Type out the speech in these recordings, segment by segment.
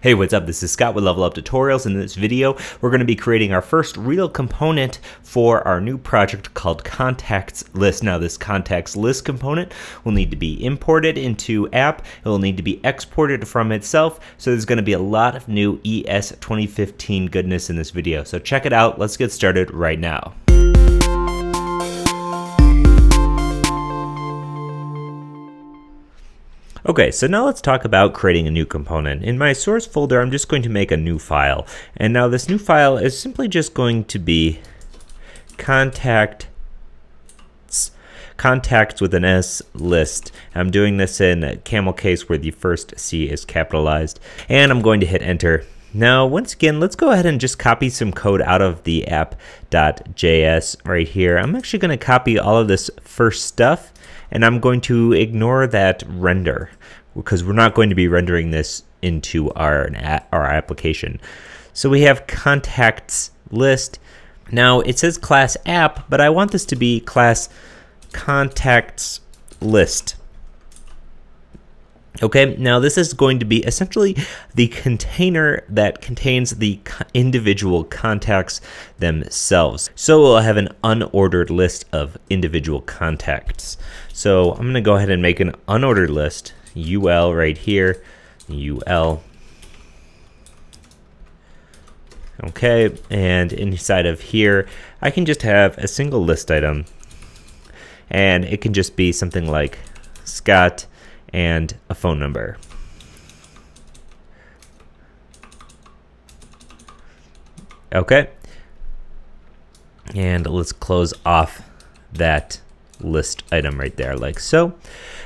Hey, what's up? This is Scott with Level Up Tutorials. In this video, we're going to be creating our first real component for our new project called Contacts List. Now, this Contacts List component will need to be imported into app. It will need to be exported from itself. So there's going to be a lot of new ES 2015 goodness in this video. So check it out. Let's get started right now. Okay, so now let's talk about creating a new component. In my source folder, I'm just going to make a new file. And now this new file is simply just going to be contacts with an S list. I'm doing this in camel case where the first C is capitalized. And I'm going to hit enter. Now, once again, let's go ahead and just copy some code out of the app.js right here. I'm actually going to copy all of this first stuff, and I'm going to ignore that render because we're not going to be rendering this into our application. So we have contacts list. Now it says class app, but I want this to be class contacts list. Okay, now this is going to be essentially the container that contains the individual contacts themselves. So we'll have an unordered list of individual contacts. So I'm going to go ahead and make an unordered list, UL right here, UL. Okay, and inside of here, I can just have a single list item, and it can just be something like Scott and a phone number. Okay, and let's close off that list item right there like so.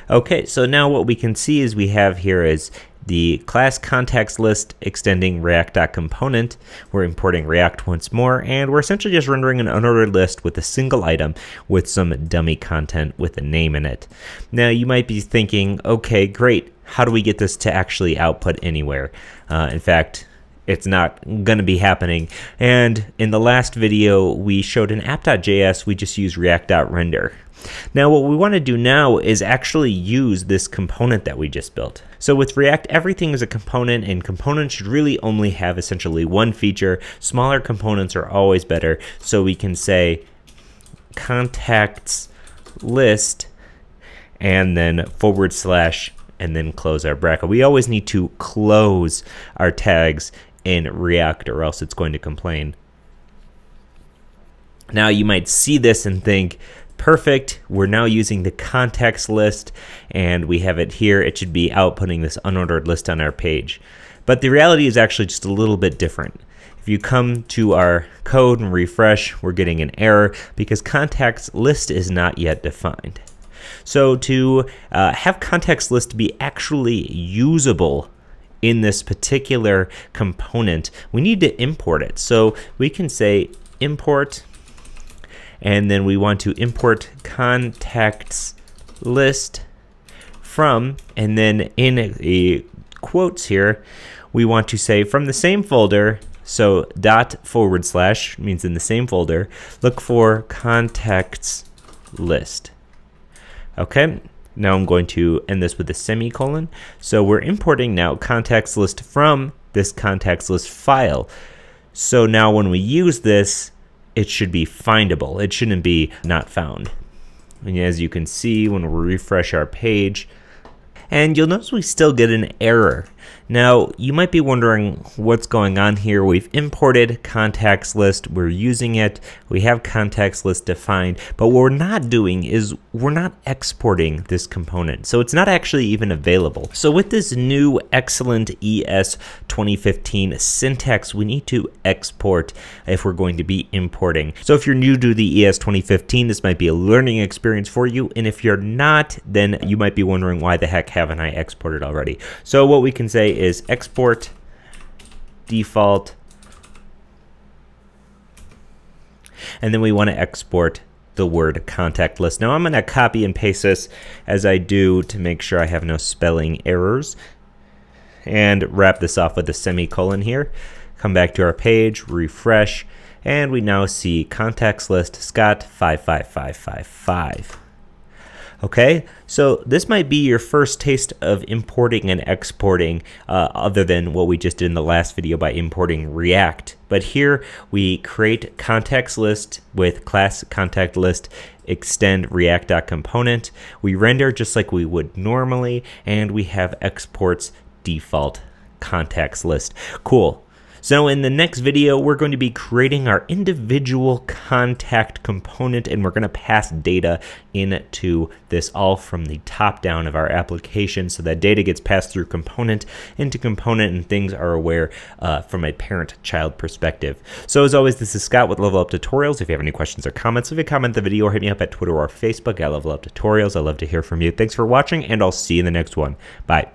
Okay, so now what we can see is we have here is the class contacts list extending React.component. We're importing React once more, and we're essentially just rendering an unordered list with a single item with some dummy content with a name in it. Now you might be thinking, okay, great, how do we get this to actually output anywhere? In fact, it's not going to be happening. And in the last video, we showed in app.js, we just use react.render. Now what we want to do now is actually use this component that we just built. So with React, everything is a component, and components should really only have essentially one feature. Smaller components are always better. So we can say contacts list and then / and then close our bracket. We always need to close our tags in React or else it's going to complain. Now you might see this and think, perfect, we're now using the contacts list and we have it here. It should be outputting this unordered list on our page. But the reality is actually just a little bit different. If you come to our code and refresh, we're getting an error because contacts list is not yet defined. So to have contacts list be actually usable in this particular component, we need to import it. So we can say import, and then we want to import contacts list from, and then in the quotes here, we want to say from the same folder, so // means in the same folder, look for contacts list. Okay, now I'm going to end this with a semicolon. So we're importing now contacts list from this contacts list file. So now when we use this, it should be findable. It shouldn't be not found. And as you can see when we refresh our page, and you'll notice we still get an error. Now, you might be wondering what's going on here. We've imported contacts list, we're using it, we have contacts list defined, but what we're not doing is we're not exporting this component. So it's not actually even available. So with this new excellent ES 2015 syntax, we need to export if we're going to be importing. So if you're new to the ES 2015, this might be a learning experience for you. And if you're not, then you might be wondering why the heck haven't I exported already? So what we can say is export default, and then we want to export the word contact list. Now I'm going to copy and paste this as I do to make sure I have no spelling errors, and wrap this off with a semicolon here. Come back to our page, refresh, and we now see contacts list Scott 55555. Okay, so this might be your first taste of importing and exporting other than what we just did in the last video by importing React. But here we create context list with class context list extend react.component. We render just like we would normally, and we have exports default context list. Cool. So in the next video, we're going to be creating our individual contact component, and we're going to pass data into this all from the top down of our application. So that data gets passed through component into component, and things are aware from a parent-child perspective. So as always, this is Scott with Level Up Tutorials. If you have any questions or comments, leave a comment in the video or hit me up at Twitter or Facebook at Level Up Tutorials. I love to hear from you. Thanks for watching, and I'll see you in the next one. Bye.